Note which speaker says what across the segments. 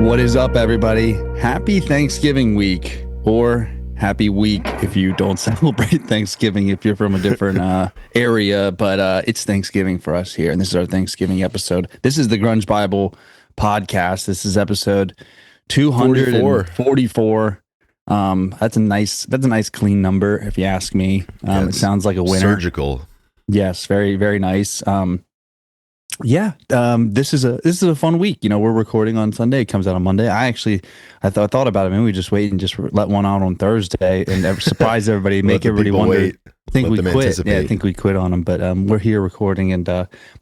Speaker 1: What is up, everybody? Happy Thanksgiving week, or happy week if you don't celebrate Thanksgiving, if you're from a different area, but it's Thanksgiving for us here, and this is our Thanksgiving episode. This is the Grunge Bible podcast. This is episode 244. That's a nice clean number, if you ask me. It sounds like a winner.
Speaker 2: Surgical.
Speaker 1: Yes, very, very nice. This is a fun week. You know, we're recording on Sunday. It comes out on Monday. I thought about it. Maybe we just wait and just let one out on Thursday and surprise everybody, make everybody wonder. Think we quit. Anticipate. Yeah, I think we quit on them. But we're here recording, and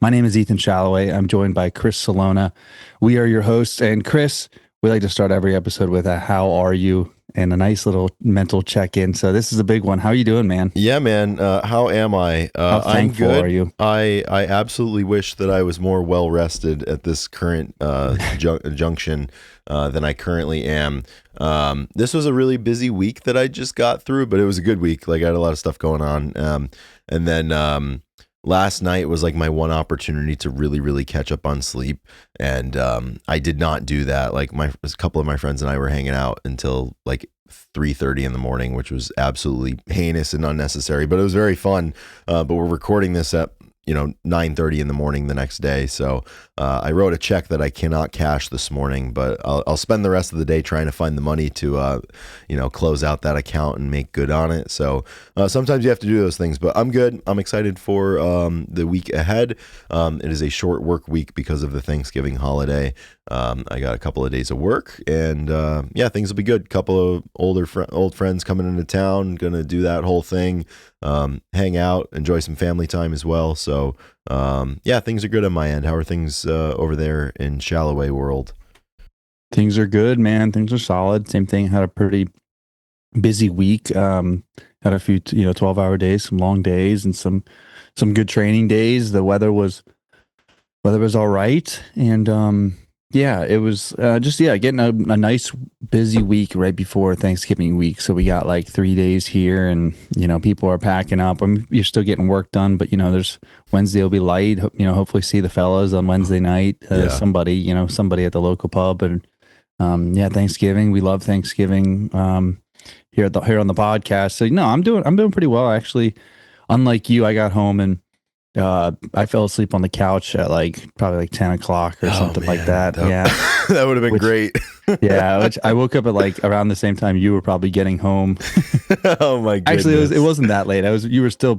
Speaker 1: my name is Ethan Shalloway. I'm joined by Chris Salona. We are your hosts, and Chris, we like to start every episode with a "How are you?" and a nice little mental check-in. So this is a big one. How are you doing, man?
Speaker 2: Yeah, man. How am I?
Speaker 1: How thankful
Speaker 2: I'm good.
Speaker 1: Are you?
Speaker 2: I absolutely wish that I was more well-rested at this current junction than I currently am. This was a really busy week that I just got through, but it was a good week. Like, I had a lot of stuff going on. And then last night was like my one opportunity to really, really catch up on sleep. And I did not do that. Like, a couple of my friends and I were hanging out until like 3:30 in the morning, which was absolutely heinous and unnecessary, but it was very fun. But we're recording this at 9:30 in the morning the next day. So I wrote a check that I cannot cash this morning, but I'll spend the rest of the day trying to find the money to, close out that account and make good on it. So sometimes you have to do those things, but I'm good. I'm excited for the week ahead. It is a short work week because of the Thanksgiving holiday. I got a couple of days of work, and things will be good. Couple of old friends coming into town, gonna do that whole thing, hang out, enjoy some family time as well. So things are good on my end. How are things over there in Shalloway world?
Speaker 1: Things are good, man. Things are solid. Same thing. Had a pretty busy week. Had a few 12-hour days, some long days, and some good training days. The weather was all right, and it was getting a nice busy week right before Thanksgiving week. So we got like 3 days here, and people are packing up. You're still getting work done, but there's Wednesday will be light. Hopefully see the fellas on Wednesday night. Somebody at the local pub, and Thanksgiving. We love Thanksgiving here on the podcast. So I'm doing pretty well actually. Unlike you, I got home and I fell asleep on the couch at probably like 10 o'clock or something like that.
Speaker 2: That would have been great.
Speaker 1: Which I woke up at around the same time you were probably getting home.
Speaker 2: Oh my goodness.
Speaker 1: Actually, it wasn't that late. You were still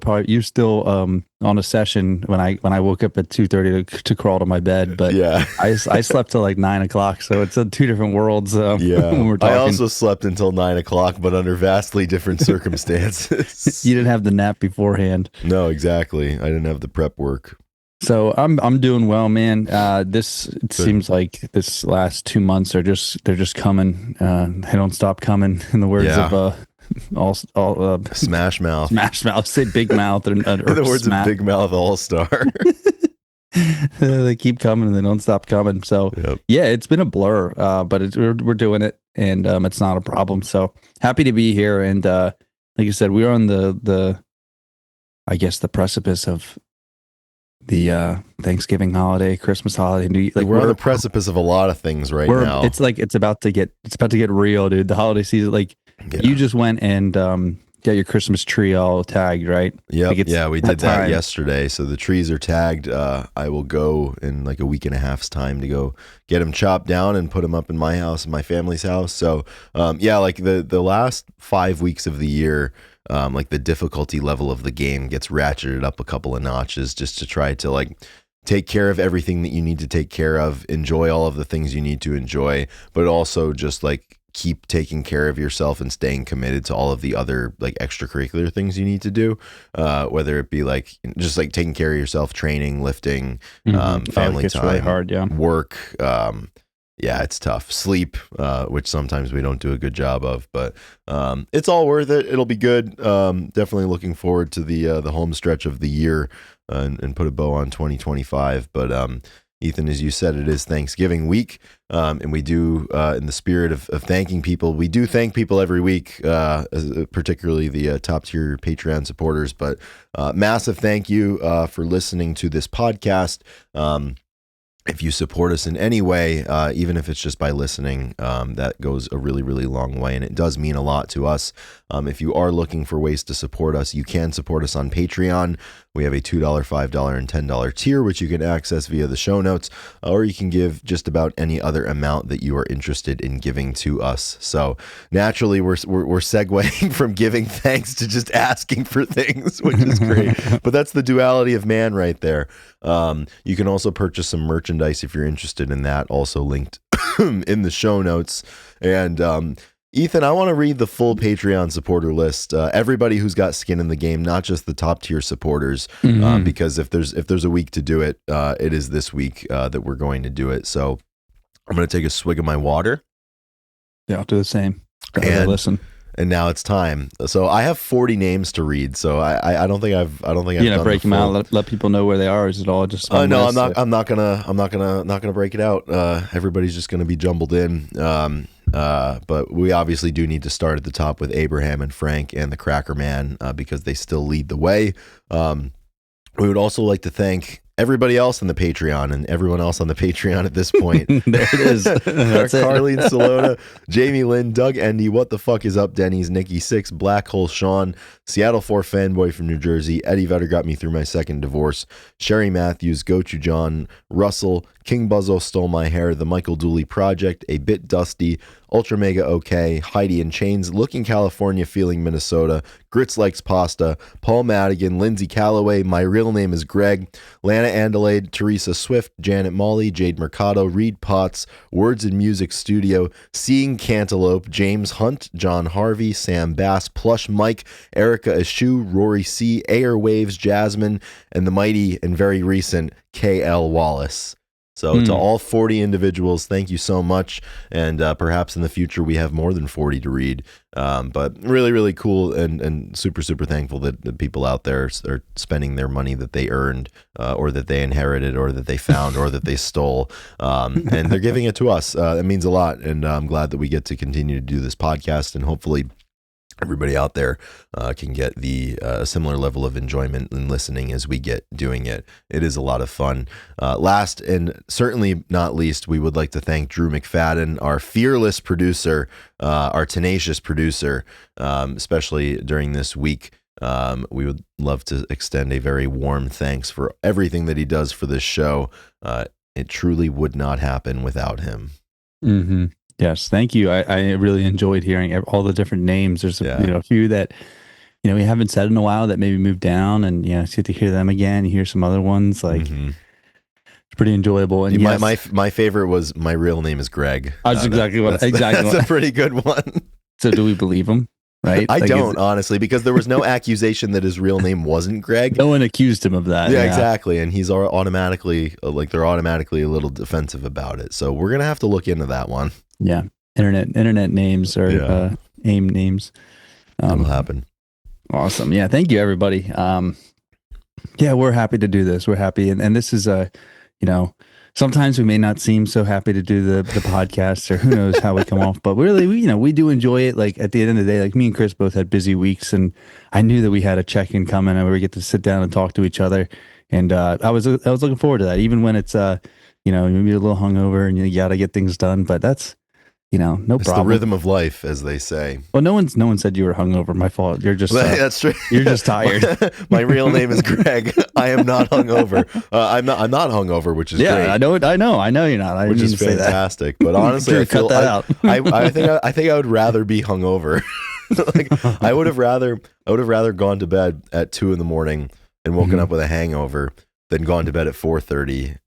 Speaker 1: on a session when I woke up at 2:30 to crawl to my bed. But I slept till like 9 o'clock. So it's two different worlds. When we're talking.
Speaker 2: I also slept until 9 o'clock, but under vastly different circumstances.
Speaker 1: You didn't have the nap beforehand.
Speaker 2: No, exactly. I didn't have the prep work.
Speaker 1: So I'm doing well, man. It seems like this last 2 months they're just coming. They don't stop coming. In the words of all
Speaker 2: Smash Mouth.
Speaker 1: Smash Mouth. Say Big Mouth or
Speaker 2: in the words of Big Mouth All Star.
Speaker 1: They keep coming and they don't stop coming. So it's been a blur, but we're doing it, and it's not a problem. So happy to be here, and like you said, we're on the precipice of the Thanksgiving holiday, Christmas holiday.
Speaker 2: We're on the precipice of a lot of things right now.
Speaker 1: It's it's about to get real, dude. The holiday season, you just went and got your Christmas tree all tagged, right?
Speaker 2: Yeah, we did that yesterday. So the trees are tagged. I will go in like a week and a half's time to go get them chopped down and put them up in my house and my family's house. So the last 5 weeks of the year, the difficulty level of the game gets ratcheted up a couple of notches just to try to take care of everything that you need to take care of, enjoy all of the things you need to enjoy, but also just keep taking care of yourself and staying committed to all of the other extracurricular things you need to do, whether it be just taking care of yourself, training, lifting, family time,
Speaker 1: really hard,
Speaker 2: work. It's tough. Sleep, which sometimes we don't do a good job of, but it's all worth it. It'll be good. Definitely looking forward to the home stretch of the year and put a bow on 2025. But Ethan, as you said, it is Thanksgiving week, and we do, in the spirit of thanking people, we do thank people every week, particularly the top-tier Patreon supporters. But massive thank you for listening to this podcast. if you support us in any way, even if it's just by listening, that goes a really, really long way. And it does mean a lot to us. If you are looking for ways to support us, you can support us on Patreon. We have a $2, $5, and $10 tier, which you can access via the show notes, or you can give just about any other amount that you are interested in giving to us. So naturally, we're segueing from giving thanks to just asking for things, which is great. But that's the duality of man right there. You can also purchase some merchandise if you're interested in that, also linked in the show notes. And Ethan, I want to read the full Patreon supporter list. Everybody who's got skin in the game, not just the top tier supporters, because if there's a week to do it, it is this week that we're going to do it. So I'm going to take a swig of my water.
Speaker 1: Yeah, I'll do the same.
Speaker 2: And
Speaker 1: listen.
Speaker 2: And now it's time. So I have 40 names to read. So I don't think I've
Speaker 1: break them out. Let people know where they are. Or is it all just?
Speaker 2: No, I'm not gonna break it out. Everybody's just gonna be jumbled in. But we obviously do need to start at the top with Abraham and Frank and the Cracker Man because they still lead the way. We would also like to thank everybody else on the Patreon and everyone else on the Patreon at this point.
Speaker 1: There it is. That's
Speaker 2: Carlene Salona, Jamie Lynn, Doug Endy, What the Fuck is Up, Denny's, Nikki Six, Black Hole Sean, Seattle 4 Fanboy from New Jersey, Eddie Vedder got me through my second divorce, Sherry Matthews, Gochu John, Russell, King Buzzo Stole My Hair, The Michael Dooley Project, A Bit Dusty, Ultra Mega OK, Heidi in Chains, Looking California, Feeling Minnesota, Grits Likes Pasta, Paul Madigan, Lindsay Calloway, My Real Name is Greg, Lana Andalade, Teresa Swift, Janet Molly, Jade Mercado, Reed Potts, Words and Music Studio, Seeing Cantaloupe, James Hunt, John Harvey, Sam Bass, Plush Mike, Erica Ashu, Rory C, Airwaves, Jasmine, and the mighty and very recent KL Wallace. So to all 40 individuals, thank you so much. And perhaps in the future we have more than 40 to read. But really, really cool and super, super thankful that the people out there are spending their money that they earned or that they inherited or that they found or that they stole. And they're giving it to us. It means a lot. And I'm glad that we get to continue to do this podcast and hopefully everybody out there can get the similar level of enjoyment in listening as we get doing it. It is a lot of fun. Last and certainly not least, we would like to thank Drew McFadden, our fearless producer, our tenacious producer, especially during this week. We would love to extend a very warm thanks for everything that he does for this show. It truly would not happen without him.
Speaker 1: Mm-hmm. Yes, thank you. I really enjoyed hearing all the different names. There's a few that we haven't said in a while that maybe moved down, and it's good to hear them again. You hear some other ones it's pretty enjoyable. And
Speaker 2: my favorite was My Real Name is Greg.
Speaker 1: That's
Speaker 2: a pretty good one.
Speaker 1: So do we believe him? Right?
Speaker 2: I don't honestly, because there was no accusation that his real name wasn't Greg.
Speaker 1: No one accused him of that.
Speaker 2: Yeah, exactly. And he's automatically they're automatically a little defensive about it. So we're gonna have to look into that one.
Speaker 1: Yeah, internet names or AIM names.
Speaker 2: That'll happen.
Speaker 1: Awesome. Yeah, thank you, everybody. We're happy to do this. We're happy, and this is sometimes we may not seem so happy to do the podcast, or who knows how we come off, but really, we do enjoy it. Like at the end of the day, like me and Chris both had busy weeks, and I knew that we had a check-in coming, and we get to sit down and talk to each other. And I was looking forward to that, even when it's maybe a little hungover and you got to get things done. But that's no
Speaker 2: it's
Speaker 1: problem.
Speaker 2: The rhythm of life, as they say.
Speaker 1: Well, no one said you were hungover. My fault. You're just
Speaker 2: that's true.
Speaker 1: You're just tired.
Speaker 2: My real name is Greg. I am not hungover. I'm not hungover, which is great.
Speaker 1: I know you're not.
Speaker 2: Which is fantastic. But honestly, I feel
Speaker 1: cut that out.
Speaker 2: I think I would rather be hungover. I would have rather gone to bed at 2 a.m. and woken up with a hangover than gone to bed at 4:30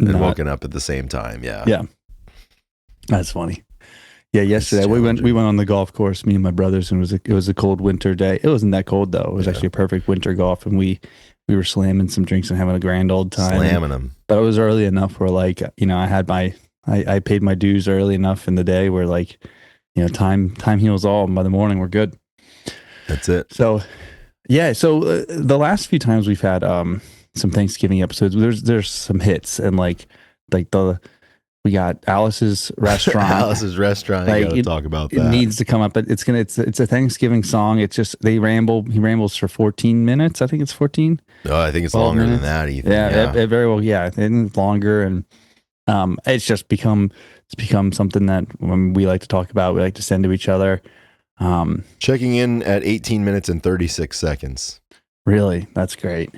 Speaker 2: and woken up at the same time. Yeah.
Speaker 1: That's funny. Yeah, yesterday we went on the golf course, me and my brothers, and it was a cold winter day. It wasn't that cold though. It was actually a perfect winter golf, and we were slamming some drinks and having a grand old time.
Speaker 2: Slamming them.
Speaker 1: But it was early enough where I paid my dues early enough in the day where time heals all, and by the morning we're good.
Speaker 2: That's it.
Speaker 1: So the last few times we've had some Thanksgiving episodes, there's some hits, and we got Alice's Restaurant.
Speaker 2: Alice's Restaurant. I gotta talk about that.
Speaker 1: It needs to come up, but it's a Thanksgiving song. It's just he rambles for 14 minutes. I think it's 14.
Speaker 2: Oh, I think it's longer than that, Ethan.
Speaker 1: Yeah. It very well. Yeah, and longer, and It's become something that when we like to talk about, we like to send to each other. Um,
Speaker 2: Checking in at 18 minutes and 36 seconds.
Speaker 1: Really, that's great.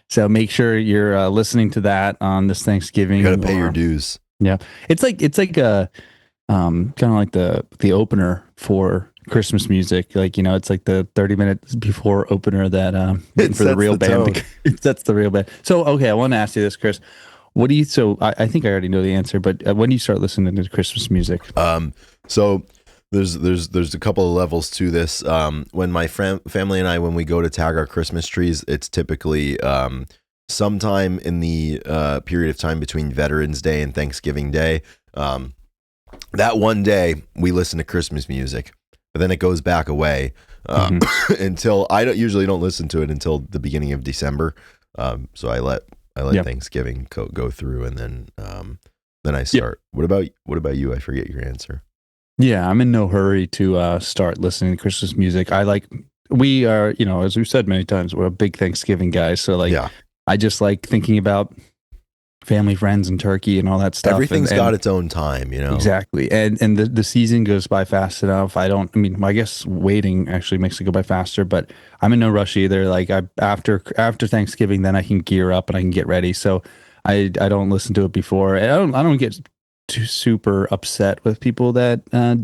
Speaker 1: So make sure you're listening to that on this
Speaker 2: You got to
Speaker 1: Thanksgiving,
Speaker 2: pay your
Speaker 1: or
Speaker 2: dues.
Speaker 1: yeah, it's like a kind of like the opener for Christmas music. Like, it's like the 30 minutes before opener that waiting
Speaker 2: It
Speaker 1: for the
Speaker 2: sets
Speaker 1: real
Speaker 2: the
Speaker 1: band
Speaker 2: tone.
Speaker 1: that's the real band. So okay, I want to ask you this, Chris. What do you? So I think I already know the answer, but when do you start listening to Christmas music?
Speaker 2: So there's a couple of levels to this. When my family and I, when we go to tag our Christmas trees, it's typically sometime in the period of time between Veterans Day and Thanksgiving Day. That one day we listen to Christmas music, but then it goes back away
Speaker 1: Mhm.
Speaker 2: until usually don't listen to it until the beginning of December. So I let
Speaker 1: Yep.
Speaker 2: Thanksgiving go through, and then I
Speaker 1: Yep.
Speaker 2: start. What about you? I forget your answer.
Speaker 1: Yeah, I'm in no hurry to start listening to Christmas music. We are, as we've said many times, we're a big Thanksgiving guys. So like,
Speaker 2: Yeah,
Speaker 1: I just like thinking about family, friends, and turkey and all that stuff. And
Speaker 2: everything's got its own time.
Speaker 1: exactly. And the season goes by fast enough. I mean, I guess waiting actually makes it go by faster, but I'm in no rush either. Like after Thanksgiving, then I can gear up and I can get ready. So I don't listen to it before. And I don't get too super upset with people that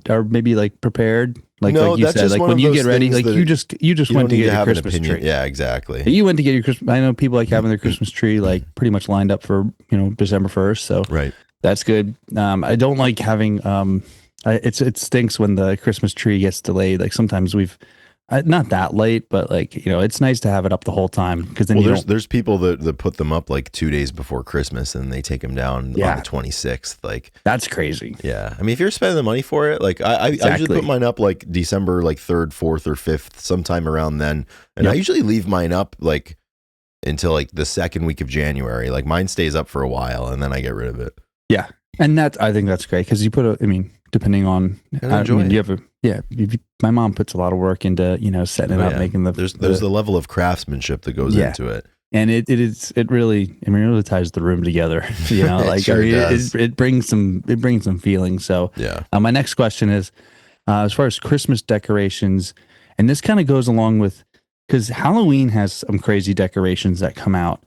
Speaker 1: are maybe like prepared. Like
Speaker 2: No,
Speaker 1: you
Speaker 2: that's
Speaker 1: said,
Speaker 2: just
Speaker 1: like
Speaker 2: one
Speaker 1: when
Speaker 2: of
Speaker 1: you get
Speaker 2: those
Speaker 1: ready,
Speaker 2: things
Speaker 1: like
Speaker 2: that
Speaker 1: you just
Speaker 2: you don't
Speaker 1: went to
Speaker 2: need
Speaker 1: get
Speaker 2: to
Speaker 1: your
Speaker 2: have an
Speaker 1: Christmas
Speaker 2: opinion.
Speaker 1: tree.
Speaker 2: Yeah, exactly.
Speaker 1: You went to get your Christmas. I know people like having their Christmas tree like pretty much lined up for December 1st. So
Speaker 2: Right.
Speaker 1: that's good. I don't like having it stinks when the Christmas tree gets delayed. Like sometimes we've not that late, but like it's nice to have it up the whole time because then
Speaker 2: Well,
Speaker 1: you
Speaker 2: there's
Speaker 1: don't.
Speaker 2: there's people that put them up like 2 days before Christmas, and they take them down on the
Speaker 1: Yeah,
Speaker 2: 26th. Like,
Speaker 1: that's crazy.
Speaker 2: yeah, I mean, if you're spending the money for it, like I usually put
Speaker 1: Exactly.
Speaker 2: mine up like December like 3rd, 4th, or 5th, sometime around then, and I
Speaker 1: Yep.
Speaker 2: usually leave mine up like until like the second week of January. Like mine stays up for a while, and then I get rid of it.
Speaker 1: Yeah, and I think that's great because you put a. I mean, depending on.
Speaker 2: Gotta
Speaker 1: I
Speaker 2: enjoy
Speaker 1: mean, you
Speaker 2: it.
Speaker 1: have a. Yeah, my mom puts a lot of work into setting
Speaker 2: Oh
Speaker 1: it up,
Speaker 2: yeah,
Speaker 1: making the
Speaker 2: there's the level of craftsmanship that goes
Speaker 1: yeah.
Speaker 2: into it.
Speaker 1: And it really, I mean, it really ties the room together.
Speaker 2: It
Speaker 1: Like I
Speaker 2: sure
Speaker 1: mean,
Speaker 2: does.
Speaker 1: it brings some feelings. So,
Speaker 2: Yeah.
Speaker 1: my next question is, as far as Christmas decorations, and this kind of goes along with because Halloween has some crazy decorations that come out,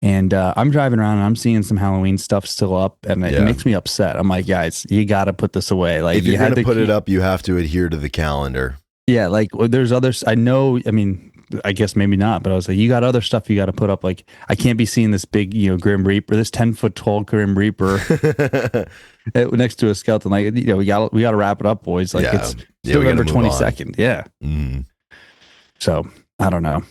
Speaker 1: and I'm driving around and I'm seeing some Halloween stuff still up, and it
Speaker 2: Yeah.
Speaker 1: makes me upset. I'm like, guys, you got to put this away. Like
Speaker 2: If you're
Speaker 1: you
Speaker 2: gonna
Speaker 1: had to
Speaker 2: put it
Speaker 1: keep,
Speaker 2: up, you have to adhere to the calendar.
Speaker 1: yeah, like well, there's others. I know. I mean, I guess maybe not, but I was like, you got other stuff you got to put up. Like, I can't be seeing this big, Grim Reaper, this 10-foot tall Grim Reaper next to a skeleton. Like, we got to wrap it up, boys. Like,
Speaker 2: Yeah.
Speaker 1: it's
Speaker 2: Yeah, we got to
Speaker 1: November
Speaker 2: move on.
Speaker 1: 22nd. Yeah.
Speaker 2: Mm.
Speaker 1: So I don't know.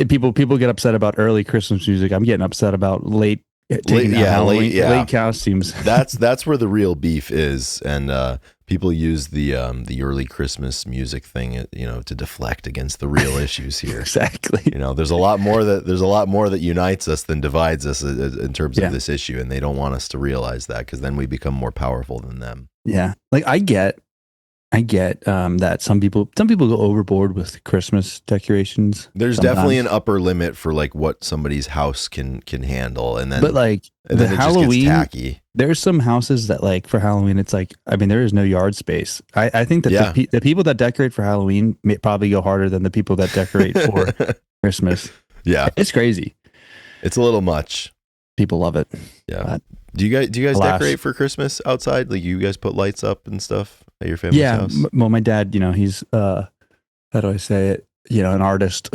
Speaker 1: People get upset about early Christmas music. I'm getting upset about late taking down
Speaker 2: Late.
Speaker 1: Halloween,
Speaker 2: Yeah,
Speaker 1: late costumes.
Speaker 2: that's where the real beef is, and people use the early Christmas music thing, to deflect against the real issues here.
Speaker 1: Exactly.
Speaker 2: There's a lot more that unites us than divides us in terms
Speaker 1: Yeah.
Speaker 2: of this issue, and they don't want us to realize that because then we become more powerful than them.
Speaker 1: Yeah. Like I get that some people go overboard with Christmas decorations
Speaker 2: There's definitely an
Speaker 1: sometimes.
Speaker 2: upper limit for like what somebody's house can handle, and
Speaker 1: But
Speaker 2: then
Speaker 1: like
Speaker 2: and
Speaker 1: the
Speaker 2: then it just gets
Speaker 1: Halloween,
Speaker 2: tacky.
Speaker 1: there's some houses that like for Halloween, it's like I mean there is no yard space. I think that
Speaker 2: Yeah.
Speaker 1: the people that decorate for Halloween may probably go harder than the people that decorate for Christmas.
Speaker 2: Yeah,
Speaker 1: It's crazy.
Speaker 2: it's a little much.
Speaker 1: People love it.
Speaker 2: Yeah.
Speaker 1: But
Speaker 2: Do you guys
Speaker 1: alas.
Speaker 2: decorate for Christmas outside? Like you guys put lights up and stuff at your family's
Speaker 1: Yeah.
Speaker 2: house?
Speaker 1: Well, my dad, he's how do I say it? An artist.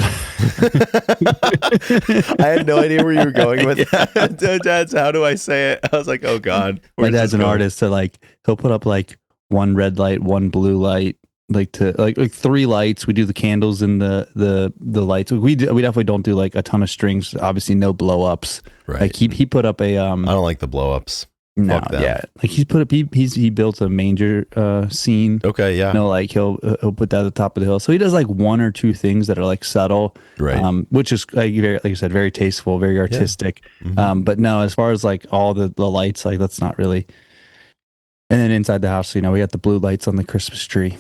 Speaker 2: I had no idea where you were going with that. Dad's, how do I say it? I was like, oh God,
Speaker 1: My
Speaker 2: where's
Speaker 1: dad's
Speaker 2: this
Speaker 1: an
Speaker 2: going?
Speaker 1: artist, so like he'll put up like one red light, one blue light, like to like three lights. We do the candles and the lights. We definitely don't do like a ton of strings. Obviously, no blow ups.
Speaker 2: Right.
Speaker 1: Like he put up a
Speaker 2: I don't like the blow ups.
Speaker 1: no,
Speaker 2: Fuck them.
Speaker 1: yeah, like he's put up he built a manger scene.
Speaker 2: Okay, yeah.
Speaker 1: Like he'll put that at the top of the hill. So he does like one or two things that are like subtle,
Speaker 2: Right.
Speaker 1: which is like I said, very tasteful, very artistic.
Speaker 2: Mhm.
Speaker 1: But no, as far as like all the lights, like that's not really. And then inside the house, we got the blue lights on the Christmas tree.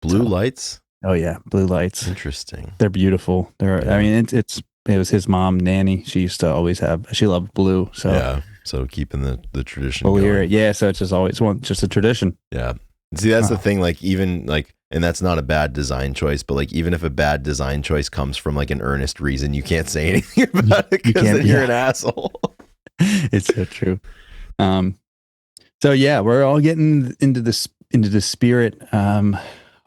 Speaker 2: Blue
Speaker 1: So-
Speaker 2: lights?
Speaker 1: Oh yeah, blue lights.
Speaker 2: Interesting.
Speaker 1: They're beautiful. I
Speaker 2: Yeah.
Speaker 1: mean, it's it was his mom, Nanny. She used to always have. She loved blue, so
Speaker 2: Yeah. So keeping the tradition
Speaker 1: we'll hear
Speaker 2: going.
Speaker 1: it. Yeah, so it's just always just a tradition.
Speaker 2: Yeah. See, that's the
Speaker 1: Oh,
Speaker 2: thing. Like, even like, and that's not a bad design choice, but like, even if a bad design choice comes from like an earnest reason, you can't say anything about it
Speaker 1: you
Speaker 2: because
Speaker 1: can't.
Speaker 2: then you're
Speaker 1: Yeah,
Speaker 2: an asshole.
Speaker 1: it's so true. Um, so yeah, we're all getting into the spirit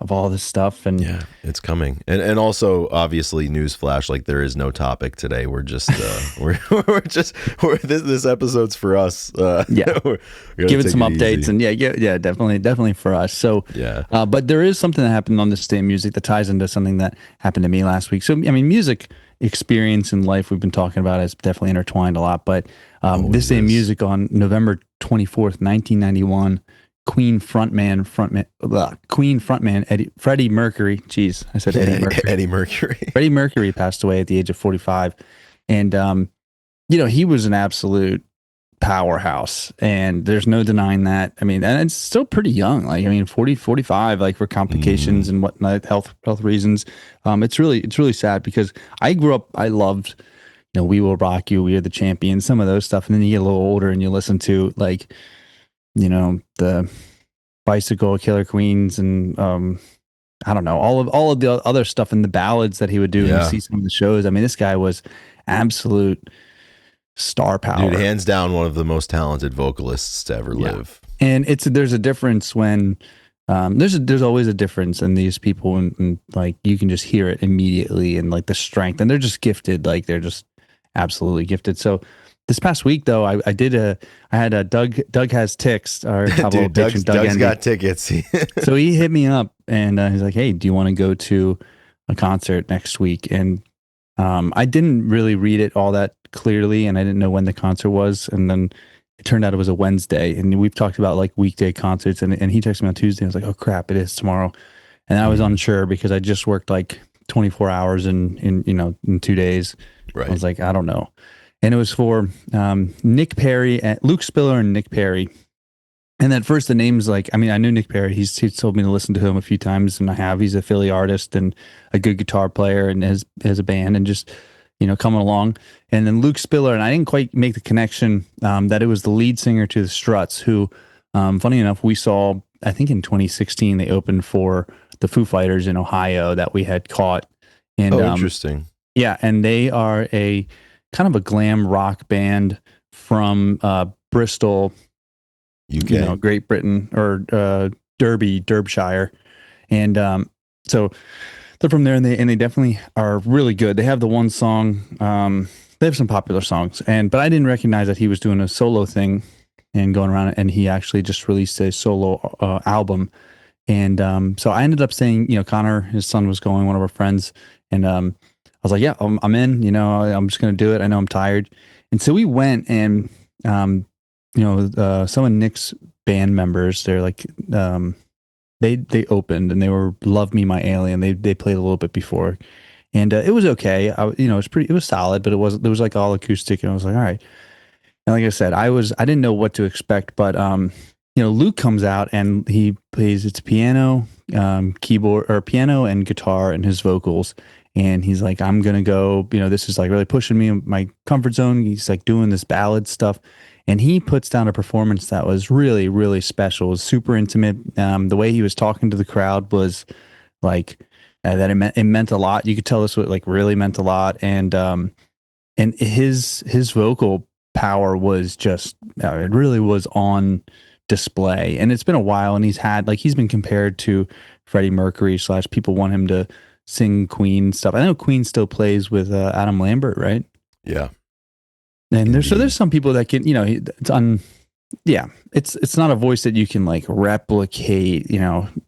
Speaker 1: of all this stuff, and
Speaker 2: Yeah, it's coming. And also obviously newsflash, like there is no topic today. We're just we're this episode's for us.
Speaker 1: yeah,
Speaker 2: We gotta
Speaker 1: giving
Speaker 2: take
Speaker 1: some
Speaker 2: it
Speaker 1: updates,
Speaker 2: easy.
Speaker 1: and yeah, definitely for us. So,
Speaker 2: Yeah.
Speaker 1: but there is something that happened on this day in music that ties into something that happened to me last week. So, I mean, music experience in life we've been talking about is definitely intertwined a lot. But this
Speaker 2: Always
Speaker 1: day in
Speaker 2: is.
Speaker 1: music on November 24th, 1991. Queen frontman Freddie Mercury. Jeez, I said Eddie Mercury.
Speaker 2: Eddie Mercury.
Speaker 1: Freddie Mercury passed away at the age of 45, and he was an absolute powerhouse, and there's no denying that. I mean, and it's still pretty young. Like, I mean, 40, 45, like for complications
Speaker 2: Mm,
Speaker 1: and whatnot, health reasons. It's really sad because I grew up, I loved, We Will Rock You, We Are the Champions, some of those stuff. And then you get a little older and you listen to like, the Bicycle Killer Queens and, I don't know, all of the other stuff and the ballads that he would do. And you
Speaker 2: yeah.
Speaker 1: see some of the shows. I mean, this guy was absolute star
Speaker 2: Dude,
Speaker 1: power.
Speaker 2: hands down one of the most talented vocalists to ever
Speaker 1: Yeah.
Speaker 2: live.
Speaker 1: And there's a difference when there's always a difference in these people, and like you can just hear it immediately, and like the strength, and they're just gifted, like they're just absolutely gifted. So this past week though, I had a Doug has ticks, our top little
Speaker 2: Dude,
Speaker 1: bitch, and Doug
Speaker 2: Doug's
Speaker 1: Envy.
Speaker 2: got tickets.
Speaker 1: So he hit me up, and he's like, "Hey, do you want to go to a concert next week?" And I didn't really read it all that clearly, and I didn't know when the concert was. And then it turned out it was a Wednesday, and we've talked about like weekday concerts. And he texted me on Tuesday. I was like, "Oh crap, it is tomorrow." And I was
Speaker 2: Mm,
Speaker 1: unsure because I just worked like 24 hours in 2 days. I
Speaker 2: right.
Speaker 1: was like, I don't know. And it was for Nick Perry, Luke Spiller, and Nick Perry. And at first, the name's like, I mean, I knew Nick Perry. He's told me to listen to him a few times, and I have. He's a Philly artist and a good guitar player, and has a band, and just coming along. And then Luke Spiller, and I didn't quite make the connection that it was the lead singer to the Struts, who, funny enough, we saw. I think in 2016 they opened for the Foo Fighters in Ohio that we had caught, and
Speaker 2: Oh, interesting.
Speaker 1: yeah, and they are a kind of a glam rock band from Bristol,
Speaker 2: UK.
Speaker 1: Great Britain, or Derbyshire, and so they're from there, and they definitely are really good. They have the one song, they have some popular songs, but I didn't recognize that he was doing a solo thing and going around, and he actually just released a solo album, and so I ended up saying, Connor, his son was going, one of our friends, and I was like, yeah, I'm in. I'm just gonna do it. I know I'm tired, and so we went, and some of Nick's band members, they're like, they opened, and they were "Love Me, My Alien." They played a little bit before, and it was okay. It was solid, but it was like all acoustic, and I was like, all right. And like I said, I didn't know what to expect, but Luke comes out and he plays, it's piano, keyboard, or piano and guitar and his vocals. And he's like, I'm gonna go, this is like really pushing me in my comfort zone. He's like doing this ballad stuff. And he puts down a performance that was really, really special. It was super intimate. The way he was talking to the crowd was like that it meant a lot. You could tell this what like really meant a lot. And his vocal power was just it really was on display. And it's been a while, and he's been compared to Freddie Mercury / people want him to sing Queen stuff. I know Queen still plays with Adam Lambert, right?
Speaker 2: Yeah,
Speaker 1: And there's
Speaker 2: indeed.
Speaker 1: some people that can, it's on. Yeah, it's not a voice that you can like replicate,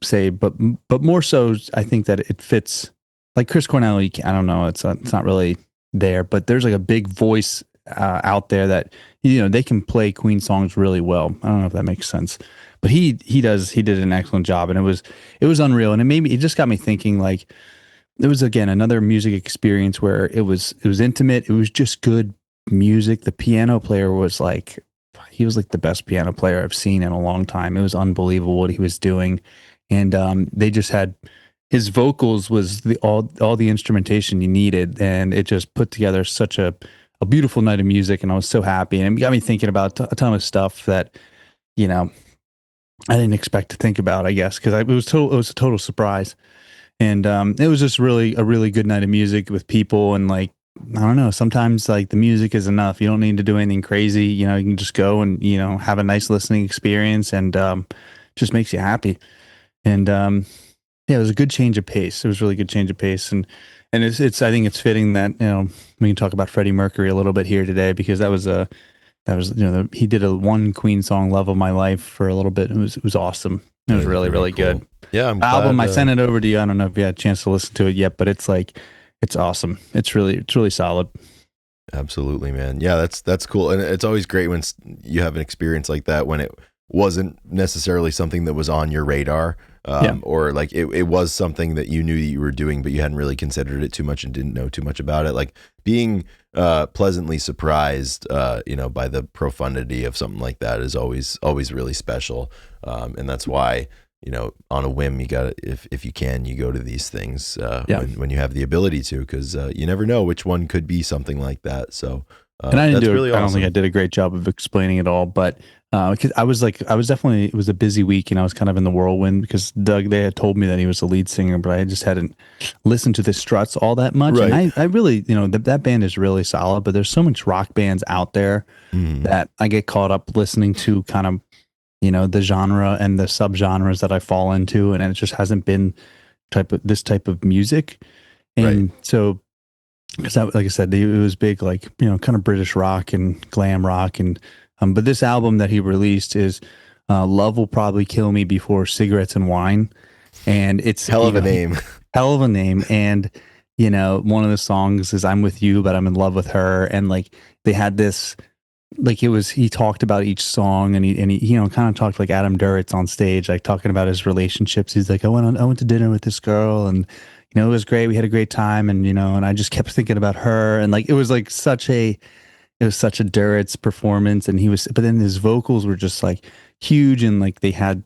Speaker 1: say, but more so, I think that it fits. Like Chris Cornell, I don't know, it's not really there, but there's like a big voice out there that they can play Queen songs really well. I don't know if that makes sense, but he did an excellent job, and it was unreal, and it just got me thinking, like, it was again another music experience where it was intimate, it was just good music. The piano player was like, he was like the best piano player I've seen in a long time. It was unbelievable what he was doing, and they just had his vocals was the all the instrumentation you needed, and it just put together such a beautiful night of music. And I was so happy, and it got me thinking about a ton of stuff that you know I didn't expect to think about. I guess because it was a total surprise, and it was just really a really good night of music with people, and like I don't know, sometimes like the music is enough. You don't need to do anything crazy. You can just go and have a nice listening experience, and just makes you happy. And yeah, it was a good change of pace. It was a really good change of pace, and it's I think it's fitting that we can talk about Freddie Mercury a little bit here today because that was he did a one Queen song, "Love of My Life," for a little bit. It was awesome. It was really
Speaker 2: Very
Speaker 1: really
Speaker 2: cool.
Speaker 1: good.
Speaker 2: Yeah, I'm
Speaker 1: Album,
Speaker 2: glad.
Speaker 1: I sent it over to you. I don't know if you had a chance to listen to it yet, but it's like it's awesome. It's really solid.
Speaker 2: Absolutely, man. Yeah, that's cool, and it's always great when you have an experience like that when it wasn't necessarily something that was on your radar,
Speaker 1: Yeah.
Speaker 2: or like it was something that you knew that you were doing, but you hadn't really considered it too much and didn't know too much about it. Like being pleasantly surprised, by the profundity of something like that is always really special, and that's why. On a whim, you got to, if you can, you go to these things
Speaker 1: Yeah.
Speaker 2: when you have the ability to, because you never know which one could be something like that. So
Speaker 1: And I didn't
Speaker 2: that's
Speaker 1: do it.
Speaker 2: really
Speaker 1: I don't think I
Speaker 2: awesome.
Speaker 1: did a great job of explaining it all, but because I was definitely, it was a busy week and I was kind of in the whirlwind because Doug, they had told me that he was the lead singer, but I just hadn't listened to the Struts all that much. And
Speaker 2: Right.
Speaker 1: I really, that band is really solid, but there's so much rock bands out there
Speaker 2: Mm,
Speaker 1: that I get caught up listening to kind of, the genre and the subgenres that I fall into. And it just hasn't been this type of music.
Speaker 2: right.
Speaker 1: And so, because like I said, it was big, like kind of British rock and glam rock, and but this album that he released is "Love Will Probably Kill Me Before Cigarettes and Wine," and it's
Speaker 2: Hell of a name.
Speaker 1: hell of a name, and one of the songs is "I'm with You, but I'm in love with her," and like they had this. Like it was, he talked about each song, and he kind of talked like Adam Duritz on stage, like talking about his relationships. He's like, I went to dinner with this girl, and it was great. We had a great time, and and I just kept thinking about her, and like it was like it was such a Duritz performance, and but then his vocals were just like huge, and like it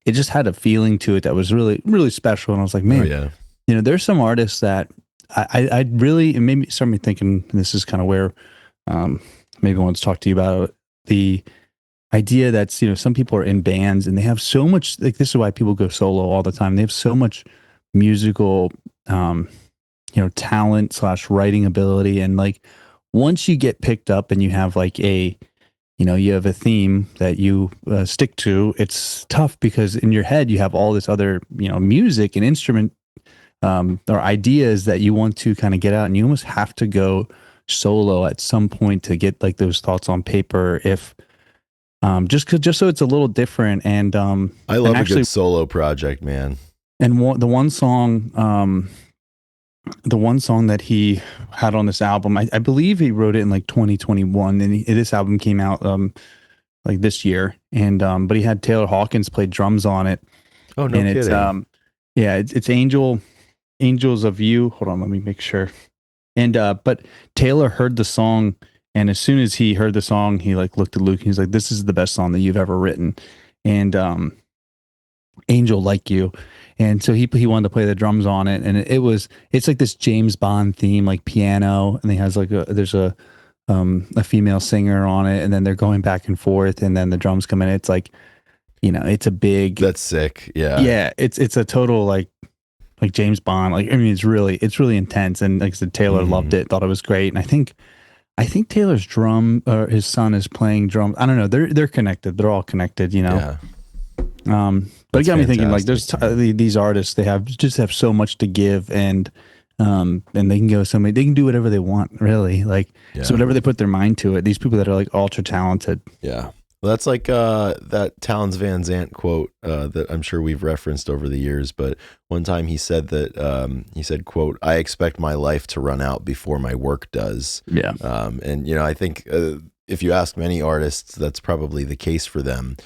Speaker 1: just had a feeling to it that was really really special, and I was like,
Speaker 2: Oh
Speaker 1: man,
Speaker 2: yeah.
Speaker 1: there's some artists that I really, it made me start me thinking. And this is kind of where um, maybe I want to talk to you about the idea that's some people are in bands and they have so much, like this is why people go solo all the time. They have so much musical um talent slash writing ability, and like once you get picked up and you have like you have a theme that you stick to, it's tough because in your head you have all this other music and instrument or ideas that you want to kind of get out, and you almost have to go solo at some point to get like those thoughts on paper, if just so it's a little different.
Speaker 2: I
Speaker 1: And
Speaker 2: love a good
Speaker 1: actually,
Speaker 2: solo project, man.
Speaker 1: the one song that he had on this album, I believe he wrote it in like 2021, and this album came out like this year, and but he had Taylor Hawkins play drums on it,
Speaker 2: Oh, no
Speaker 1: and it's
Speaker 2: kidding.
Speaker 1: yeah, it's Angels of You. Hold on, let me make sure. And but Taylor heard the song, and as soon as he heard the song, he like looked at Luke and he's like, "This is the best song that you've ever written." And Angel Like You. And so he wanted to play the drums on it, and it's like this James Bond theme, like piano, and he has like there's a female singer on it, and then they're going back and forth, and then the drums come in. It's like it's a big,
Speaker 2: That's sick. Yeah.
Speaker 1: yeah, it's a total like James Bond. Like I mean, it's really intense, and like I said, Taylor loved
Speaker 2: Hmm.
Speaker 1: it, thought it was great, and I think Taylor's drum or his son is playing drums. I don't know. They're connected. They're all connected.
Speaker 2: Yeah.
Speaker 1: But it
Speaker 2: That's
Speaker 1: got me thinking. Like,
Speaker 2: fantastic, man.
Speaker 1: these artists, they have so much to give, and they can go so many. They can do whatever they want, really. Like, so
Speaker 2: Yeah.
Speaker 1: whatever they put their mind to it. These people that are like ultra talented.
Speaker 2: Yeah. Well, that's like that Towns Van Zandt quote that I'm sure we've referenced over the years. But one time he said that he said, "quote I expect my life to run out before my work does."
Speaker 1: Yeah,
Speaker 2: And I think if you ask many artists, that's probably the case for them.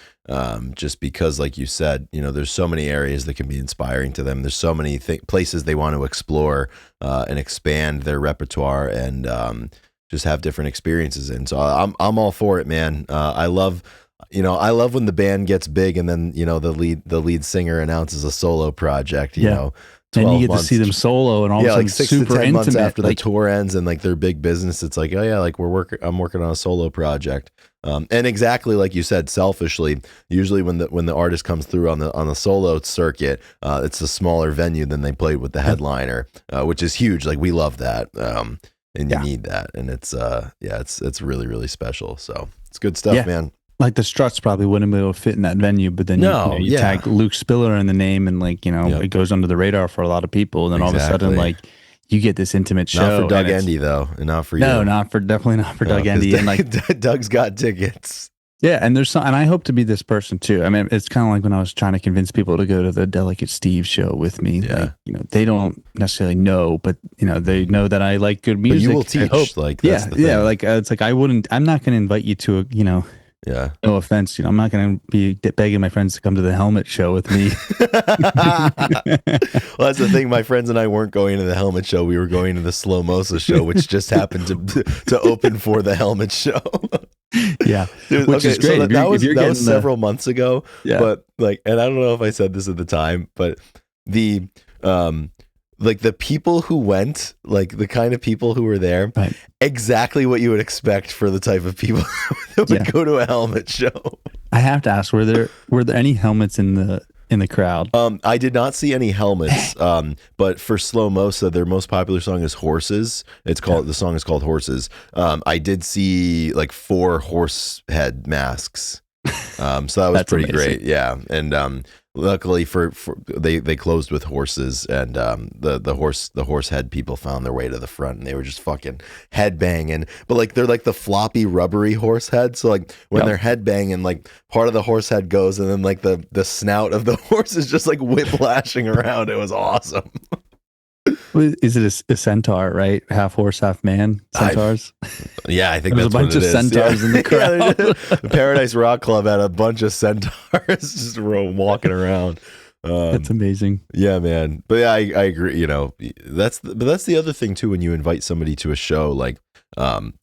Speaker 2: Just because, like you said, there's so many areas that can be inspiring to them. There's so many places they want to explore and expand their repertoire and just have different experiences in. So I'm all for it, man. I love when the band gets big and then the lead singer announces a solo project.
Speaker 1: yeah, and you
Speaker 2: 12
Speaker 1: get to see
Speaker 2: months.
Speaker 1: them solo, and all of a
Speaker 2: Yeah,
Speaker 1: sudden
Speaker 2: like 6 to 10 months
Speaker 1: super intimate.
Speaker 2: after the
Speaker 1: Like,
Speaker 2: tour ends and like their big business, it's like, oh yeah, like I'm working on a solo project. And exactly like you said, selfishly, usually when the artist comes through on the solo circuit, it's a smaller venue than they played with the
Speaker 1: yep,
Speaker 2: headliner, which is huge. Like we love that, and you
Speaker 1: yeah,
Speaker 2: need that, and it's really really special. So it's good stuff,
Speaker 1: yeah.
Speaker 2: man.
Speaker 1: Like the Struts probably wouldn't be able to fit in that venue, but then
Speaker 2: No,
Speaker 1: you
Speaker 2: yeah,
Speaker 1: tag Luke Spiller in the name, and like
Speaker 2: yep,
Speaker 1: it goes under the radar for a lot of people. And then all of a sudden,
Speaker 2: exactly.
Speaker 1: like you get this intimate
Speaker 2: Not for
Speaker 1: show, and
Speaker 2: Doug
Speaker 1: it's
Speaker 2: Endy though, and not for
Speaker 1: no,
Speaker 2: you.
Speaker 1: definitely not for Doug
Speaker 2: Because
Speaker 1: Endy. And like,
Speaker 2: Doug's got tickets.
Speaker 1: yeah, and there's some, and I hope to be this person too. I mean, it's kind of like when I was trying to convince people to go to the Delicate Steve show with me. Like,
Speaker 2: Yeah.
Speaker 1: they don't necessarily know, but they know that I like good
Speaker 2: But you
Speaker 1: music.
Speaker 2: will
Speaker 1: I hope.
Speaker 2: teach. Like that's
Speaker 1: Yeah,
Speaker 2: the
Speaker 1: yeah.
Speaker 2: thing.
Speaker 1: Like I'm not going to invite you to a,
Speaker 2: Yeah.
Speaker 1: no offense, I'm not going to be begging my friends to come to the Helmet show with me.
Speaker 2: Well, that's the thing. My friends and I weren't going to the Helmet show. We were going to the Slow Mosa show, which just happened to open for the Helmet show.
Speaker 1: Yeah,
Speaker 2: Dude,
Speaker 1: which
Speaker 2: okay,
Speaker 1: is great.
Speaker 2: so that
Speaker 1: If
Speaker 2: was
Speaker 1: you're
Speaker 2: that was
Speaker 1: getting the
Speaker 2: several months ago.
Speaker 1: yeah,
Speaker 2: But like, and I don't know if I said this at the time, but the like the people who went, like the kind of people who were there,
Speaker 1: right.
Speaker 2: exactly what you would expect for the type of people that would
Speaker 1: Yeah.
Speaker 2: go to a Helmet show.
Speaker 1: I have to ask, were there any helmets in the crowd?
Speaker 2: I did not see any helmets. But for Slow Mosa, their most popular song is Horses. The song is called Horses. I did see like 4 horse head masks. So that was
Speaker 1: That's
Speaker 2: pretty
Speaker 1: amazing.
Speaker 2: great. Yeah. And luckily for they closed with horses, and the horse head people found their way to the front, and they were just fucking head banging. But like they're like the floppy rubbery horse head. So like when
Speaker 1: Yep.
Speaker 2: they're head banging, like part of the horse head goes, and then like the snout of the horse is just like whiplashing around. It was awesome.
Speaker 1: Is it a centaur, right? Half horse, half man centaurs.
Speaker 2: Yeah, I think
Speaker 1: There was
Speaker 2: that's
Speaker 1: a bunch
Speaker 2: what
Speaker 1: of
Speaker 2: it is.
Speaker 1: centaurs in the
Speaker 2: Yeah,
Speaker 1: crowd.
Speaker 2: the Paradise Rock Club had a bunch of centaurs just walking around.
Speaker 1: That's amazing.
Speaker 2: Yeah, man. But yeah, I agree. But that's the other thing too. When you invite somebody to a show, like,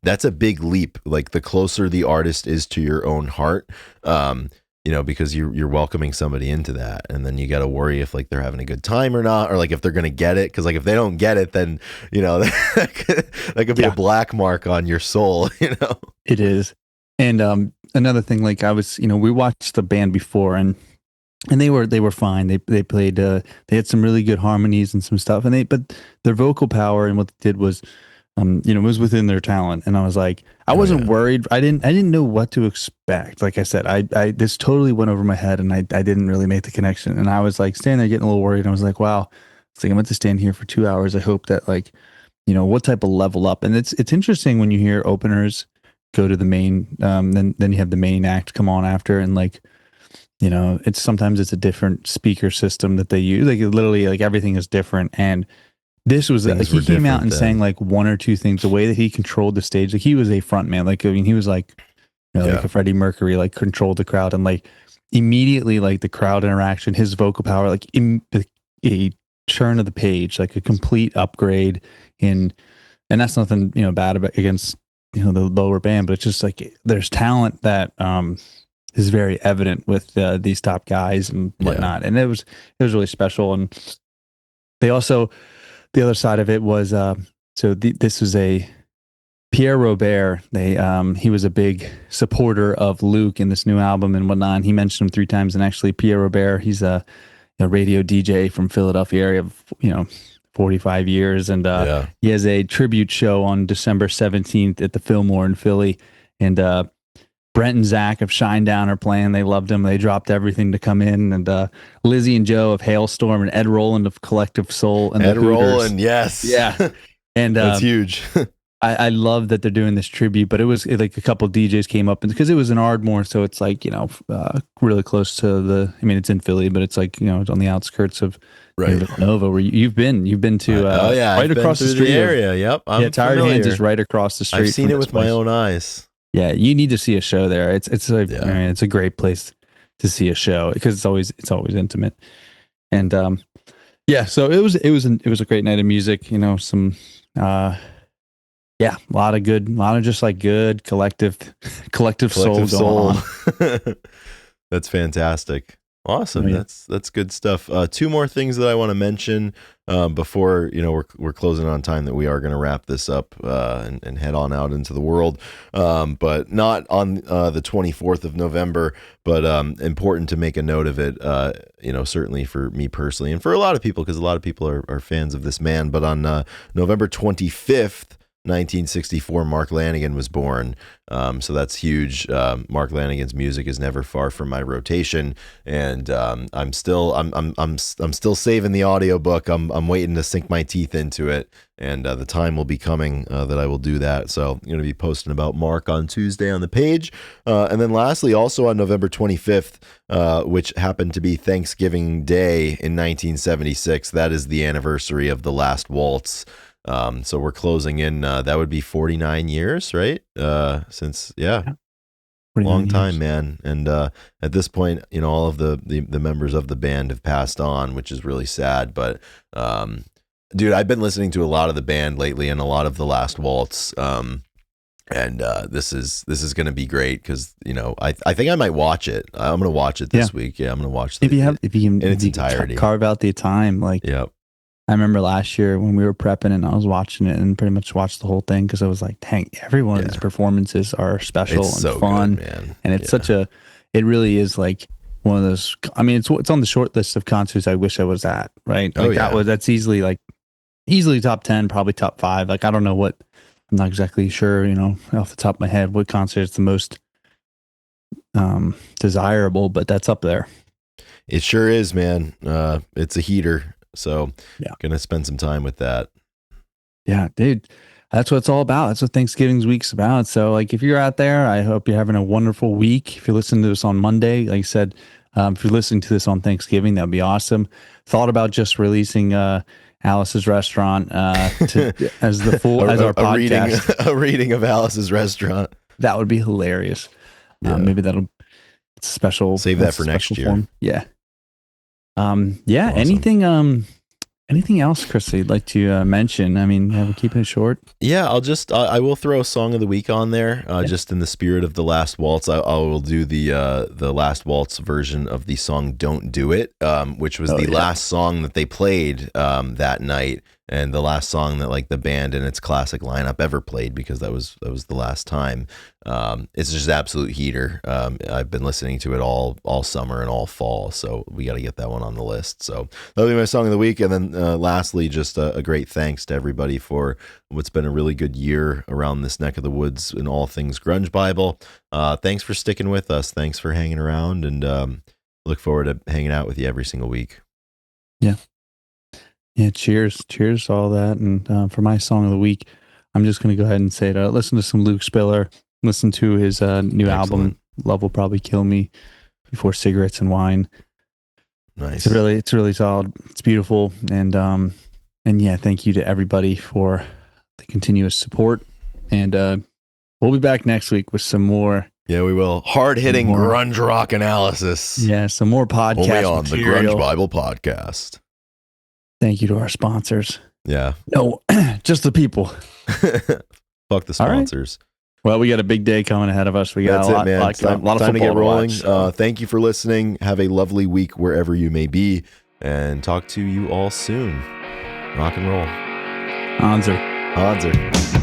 Speaker 2: that's a big leap. Like the closer the artist is to your own heart, because you're welcoming somebody into that, and then you got to worry if like they're having a good time or not, or like if they're gonna get it. Because like if they don't get it, then that could be a
Speaker 1: Yeah.
Speaker 2: black mark on your soul.
Speaker 1: It is. And another thing, like we watched the band before, and they were fine. They played. They had some really good harmonies and some stuff, but their vocal power and what they did was, it was within their talent. And I was like, I wasn't worried. I didn't know what to expect. Like I said, I this totally went over my head, and I didn't really make the connection. And I was like standing there getting a little worried. And I was like, wow, it's like I'm going to stand here for 2 hours. I hope that what type of level up. And it's interesting when you hear openers go to the main, then you have the main act come on after, and like, it's sometimes it's a different speaker system that they use. Like literally, like everything is different. And this was like, he came out and sang like one or two things. The way that he controlled the stage, like he was a front man. Like I mean, he was like, like a Freddie Mercury, like controlled the crowd, and like immediately, like the crowd interaction, his vocal power, like a turn of the page, like a complete upgrade in. And that's nothing bad about against the lower band, but it's just like there's talent that is very evident with these top guys and whatnot. And it was really special. And they also, the other side of it was this was a Pierre Robert. He was a big supporter of Luke in this new album and whatnot. And he mentioned him 3 times. And actually, Pierre Robert, he's a radio DJ from Philadelphia area, 45 years, and he has a tribute show on December 17th at the Fillmore in Philly. And Brent and Zach of Shinedown are playing. They loved him. They dropped everything to come in. And Lizzie and Joe of Hailstorm, and Ed Roland of Collective Soul, and
Speaker 2: Ed
Speaker 1: the Hooters.
Speaker 2: Roland, yes,
Speaker 1: yeah, and
Speaker 2: that's huge.
Speaker 1: I love that they're doing this tribute, but it was like a couple of DJs came up, and because it was in Ardmore, so it's like really close to the. I mean, it's in Philly, but it's like it's on the outskirts of Villanova, where you've been to.
Speaker 2: Right
Speaker 1: I've
Speaker 2: across the street area. Yep,
Speaker 1: Tired Hands is right across the street.
Speaker 2: I've seen it with my own eyes.
Speaker 1: Yeah, you need to see a show there. It's a great place to see a show because it's always intimate, and so it was a great night of music. Some. Yeah, a lot of just like good collective soul going on.
Speaker 2: That's fantastic. Awesome.
Speaker 1: Yeah.
Speaker 2: That's good stuff. Two more things that I want to mention before we're closing on time, that we are going to wrap this up and head on out into the world, but not on the 24th of November. But important to make a note of it. Certainly for me personally, and for a lot of people, because a lot of people are fans of this man. But on November 25th. 1964, Mark Lanigan was born, so that's huge. Mark Lanigan's music is never far from my rotation, and I'm still saving the audiobook. I'm waiting to sink my teeth into it, and the time will be coming that I will do that. So I'm going to be posting about Mark on Tuesday on the page, and then lastly, also on November 25th, which happened to be Thanksgiving Day in 1976. That is the anniversary of The Last Waltz. So we're closing in, that would be 49 years, right? Since, yeah, long time, man. And, at this point, all of the members of the band have passed on, which is really sad. But, dude, I've been listening to a lot of the band lately and a lot of The Last Waltz. And this is going to be great because I think I might watch it. I'm going to watch it this week. Yeah, I'm going to watch
Speaker 1: if you can
Speaker 2: in its entirety.
Speaker 1: Carve out the time, like I remember last year when we were prepping and I was watching it and pretty much watched the whole thing because I was like, dang, every one of these performances are special and so fun, good, man. And it's it really is like one of those. I mean, it's on the short list of concerts I wish I was at. Right? Like that's easily top 10, probably top 5. Like I don't know what. I'm not exactly sure, off the top of my head, what concert is the most desirable, but that's up there.
Speaker 2: It sure is, man. It's a heater. So gonna spend some time with that.
Speaker 1: Yeah, dude. That's what it's all about. That's what Thanksgiving's week's about. So like if you're out there, I hope you're having a wonderful week. If you're listening to this on Monday, like I said, if you're listening to this on Thanksgiving, that'd be awesome. Thought about just releasing Alice's Restaurant as the full as our podcast.
Speaker 2: A reading of Alice's Restaurant.
Speaker 1: That would be hilarious. Maybe it's special.
Speaker 2: Save that for next year.
Speaker 1: Form. Yeah. Awesome. Anything else, Chris, you'd like to mention? I mean, we're keeping it short.
Speaker 2: Yeah, I will throw a song of the week on there, just in the spirit of The Last Waltz. I will do the Last Waltz version of the song "Don't Do It," which was the last song that they played that night, and the last song that like the band in its classic lineup ever played, because that was the last time. It's just absolute heater. I've been listening to it all summer and all fall, so we got to get that one on the list. So that'll be my song of the week. And then lastly, just a great thanks to everybody for what's been a really good year around this neck of the woods in all things Grunge Bible. Thanks for sticking with us. Thanks for hanging around, and look forward to hanging out with you every single week.
Speaker 1: Yeah, cheers to all that. And for my song of the week, I'm just going to go ahead and say it. Listen to some Luke Spiller. Listen to his new album, Love Will Probably Kill Me, Before Cigarettes and Wine.
Speaker 2: Nice.
Speaker 1: It's really solid. It's beautiful. And yeah, thank you to everybody for the continuous support. And we'll be back next week with some more.
Speaker 2: Yeah, we will. Hard-hitting grunge rock analysis.
Speaker 1: Yeah, some more podcast
Speaker 2: only on
Speaker 1: material.
Speaker 2: The Grunge Bible Podcast.
Speaker 1: Thank you to our sponsors.
Speaker 2: Yeah.
Speaker 1: No, just the people.
Speaker 2: Fuck the sponsors.
Speaker 1: Right. Well, we got a big day coming ahead of us. We got a lot of football
Speaker 2: to get rolling.
Speaker 1: To watch, so.
Speaker 2: Thank you for listening. Have a lovely week wherever you may be, and talk to you all soon. Rock and roll.
Speaker 1: Hanser.
Speaker 2: Hanser.